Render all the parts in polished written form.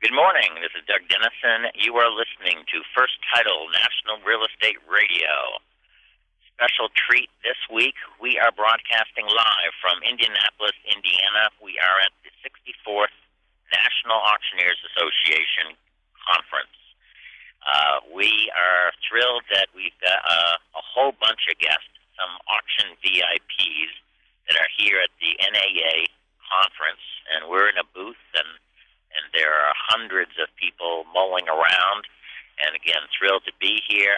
Good morning. This is Doug Dennison. You are listening to First Title National Real Estate Radio. Special treat this week. We are broadcasting live from Indianapolis, Indiana. We are at the 64th National Auctioneers Association Conference. We are thrilled that we've got a whole bunch of guests, some auction VIPs that are here at the NAA conference, and we're in a booth, and there are hundreds of people mulling around, and again, thrilled to be here.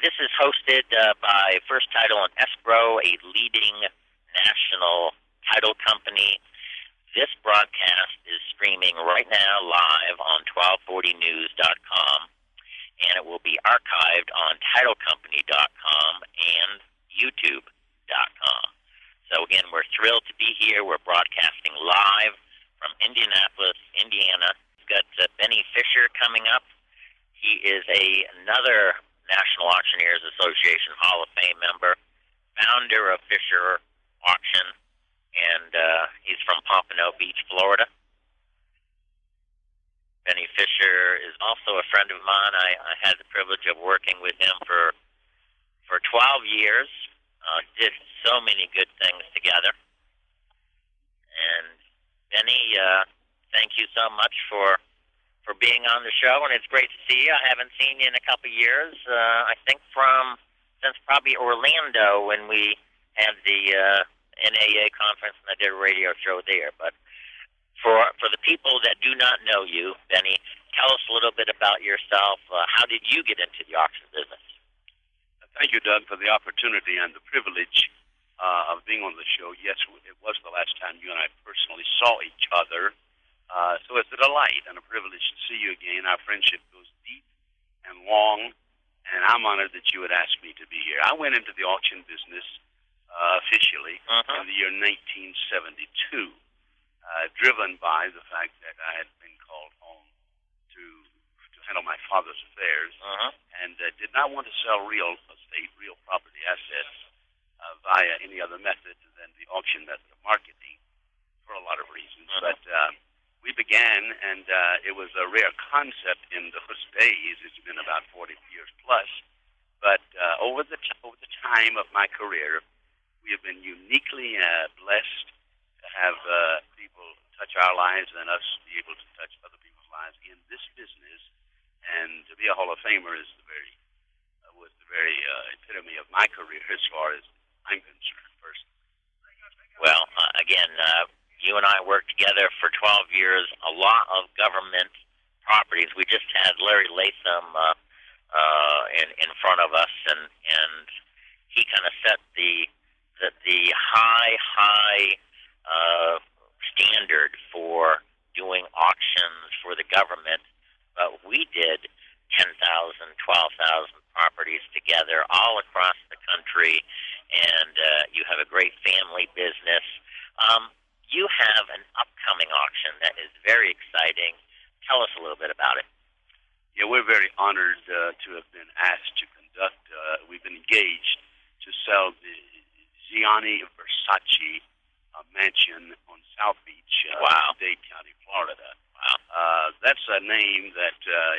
This is hosted by First Title and Escrow, a leading national title company. This broadcast is streaming right now live on 1240news.com, and it will be archived on titlecompany.com and youtube.com. So again, we're thrilled to be here. We're broadcasting live from Indianapolis, Indiana. We've got Benny Fisher coming up. He is another National Auctioneers Association Hall of Fame member, founder of Fisher Auction, and he's from Pompano Beach, Florida. Benny Fisher is also a friend of mine. I had the privilege of working with him for 12 years. Did so many good things together. And Benny, thank you so much for being on the show, and it's great to see you. I haven't seen you in a couple of years. I think since probably Orlando when we had the NAA conference, and I did a radio show there. But for the people that do not know you, Benny, tell us a little bit about yourself. How did you get into the auction business? Thank you, Doug, for the opportunity and the privilege of being on the show. Yes, it was the last time you and I personally saw each other. So it's a delight and a privilege to see you again. Our friendship goes deep and long, and I'm honored that you would ask me to be here. I went into the auction business officially in the year 1972, driven by the fact that I had been called home to handle my father's affairs and did not want to sell real estate, real property assets via any other method than the auction method of marketing for a lot of reasons. But we began, and it was a rare concept in those days. It's been about 40 years plus. But over the time of my career, we have been uniquely blessed to have people touch our lives and us be able to touch other people's lives in this business. And to be a Hall of Famer is was the very epitome of my career as far as I'm concerned, personally. Well, again, you and I worked together for 12 years, a lot of government properties. We just had Larry Latham in front of us, and he kind of set the high standard for doing auctions for the government. But we did 10,000, 12,000 properties together all across the country, and you have a great family business. You have an upcoming auction that is very exciting. Tell us a little bit about it. Yeah, we're very honored to have been asked to conduct. We've been engaged to sell the Gianni Versace mansion on South Beach, Dade County, Florida. Wow. That's a name that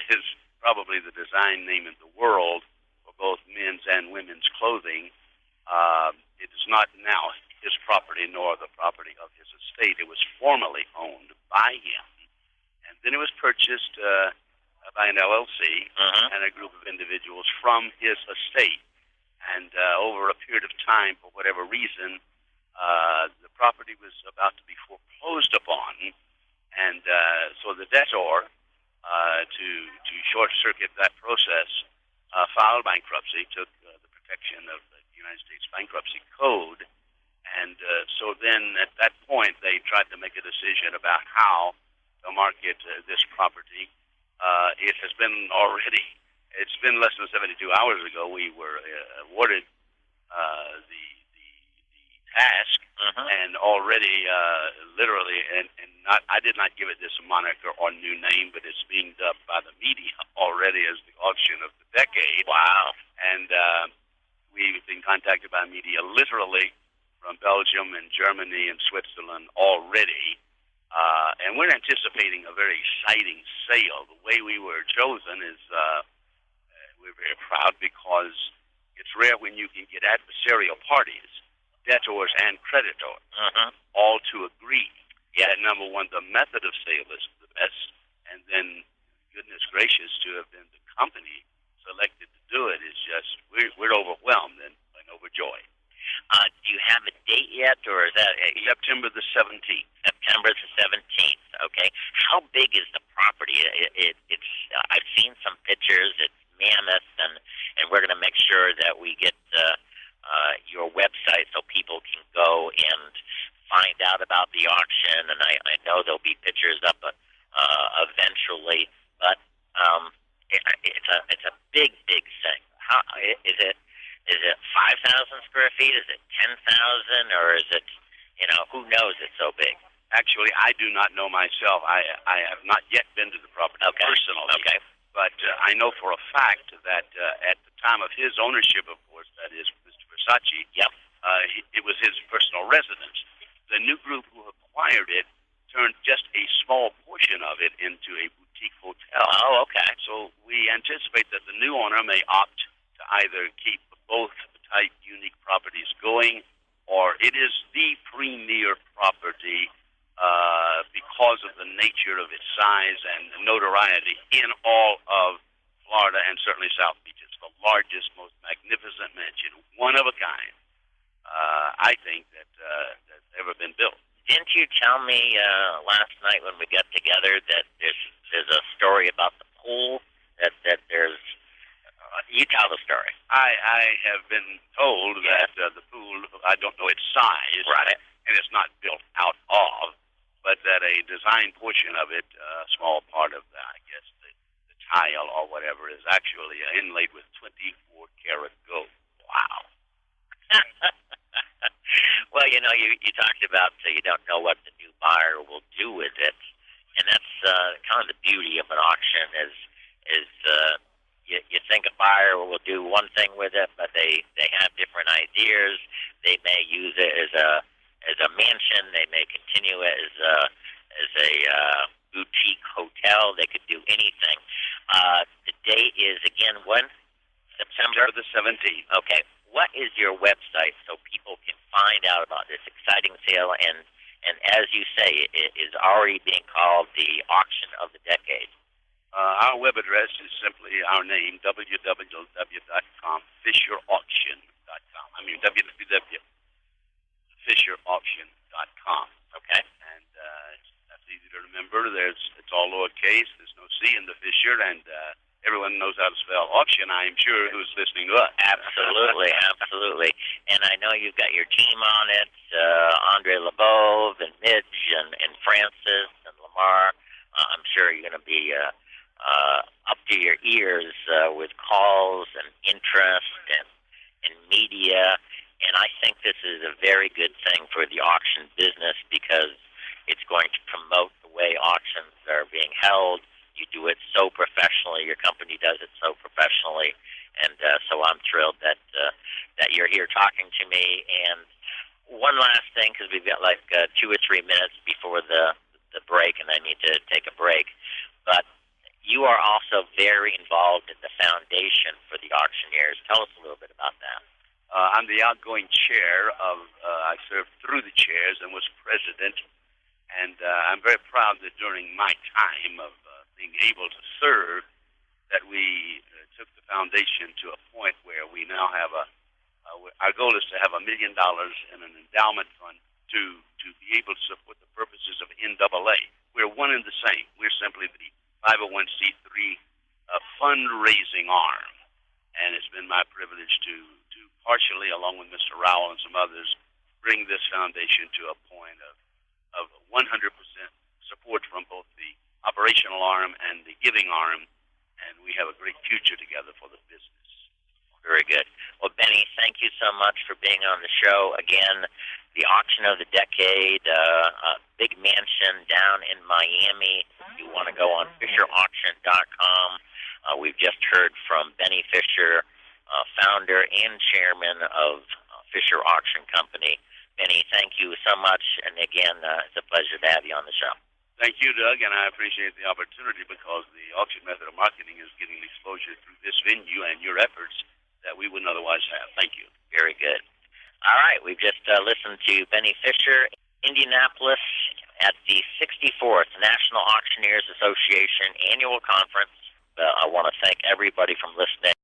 is probably the design name in the world for both men's and women's clothing. It is not now his property nor the property of his estate. It was formerly owned by him, and then it was purchased by an LLC and a group of individuals from his estate. And over a period of time, for whatever reason, the property was about to be foreclosed upon, and so the debtor, to short-circuit that process, filed bankruptcy, took the protection of the United States Bankruptcy Code, and so then at that point they tried to make a decision about how to market this property. It has been already, it's been less than 72 hours ago we were awarded the task, and already literally, and not, I did not give it this moniker or new name, but it's being dubbed by the media already as the auction of the decade. Wow. And we've been contacted by media literally from Belgium and Germany and Switzerland already And we're anticipating a very exciting sale. The way we were chosen is we're very proud because it's rare when you can get adversarial parties, debtors and creditors, all to agree. Yeah, number one, the method of sale is the best, and then, goodness gracious, to have been the company selected to do it is just, we're overwhelmed and overjoyed. Do you have a date yet, or is that September the 17th? September the 17th. Okay. How big is the property? It's I've seen some pictures. It's mammoth, and we're going to make sure that we get your website so people can go and find out about the auction. And I know there'll be pictures up eventually, but it's a big thing. How is it? Is it 5,000 square feet? Is it 10,000, or is it, who knows? It's so big. Actually, I do not know myself. I have not yet been to the property personally. Okay. But I know for a fact that at the time of his ownership, of course, that is Mr. Versace, it was his personal residence. The new group who acquired it turned just a small portion of it into a boutique hotel. Oh, okay. So we anticipate that the new owner may opt to either keep both type unique properties going, or it is the premier property because of the nature of its size and notoriety in all of Florida and certainly South Beach. It's the largest, most magnificent mansion, one of a kind, I think, that's ever been built. Didn't you tell me last night when we got together that there's a story about the pool, that there's you tell the story. I have been told that the pool, I don't know its size, right, and it's not built out of, but that a design portion of it, a small part of I guess the tile or whatever, is actually inlaid with 24-karat gold. Wow. Well, you talked about you don't know what the new buyer will do with it, and that's kind of the beauty of an auction is you think a buyer will do one thing with it, but they have different ideas. They may use it as a mansion. They may continue it as a boutique hotel. They could do anything. The date is again when? September the 17th. Okay. What is your website so people can find out about this exciting sale? And as you say, it is already being called the auction of the decade. Our web address is simply our name, www.fisherauction.com. I mean, www.fisherauction.com. Okay. And that's easy to remember. It's all lowercase. There's no C in the Fisher, and everyone knows how to spell auction, I'm sure, who's listening to us. Absolutely. And I know you've got your team on it, Andre LeBeau and Midge and Francis and Lamar. I'm sure you're going to be up to your ears with calls and interest and media. And I think this is a very good thing for the auction business because it's going to promote the way auctions are being held. You do it so professionally. Your company does it so professionally. And so I'm thrilled that you're here talking to me. And one last thing, because we've got like 2 or 3 minutes before the break, and I need to take a break. But you are also very involved in the foundation for the auctioneers. Tell us a little bit about that. I'm the outgoing chair of, I served through the chairs and was president. And I'm very proud that during my time of being able to serve, that we took the foundation to a point where we now have our goal is to have $1 million in an endowment fund to be able to support the purposes of NAA. We're one and the same. We're simply the 501c3 fundraising arm. And it's been my privilege to partially, along with Mr. Rowell and some others, bring this foundation to a point of 100% support from both the operational arm and the giving arm, and we have a great future together for the business. Very good. Well, Benny, thank you so much for being on the show. Again, the auction of the decade, a big mansion down in Miami. You want to go on FisherAuction.com. We've just heard from Benny Fisher, founder and chairman of Fisher Auction Company. Benny, thank you so much. And again, it's a pleasure to have you on the show. Thank you, Doug, and I appreciate the opportunity because the auction method of marketing is getting exposure through this venue and your efforts that we wouldn't otherwise have. Thank you. Very good. All right, we've just listened to Benny Fisher, Indianapolis, at the 64th National Auctioneers Association Annual Conference. I want to thank everybody from listening.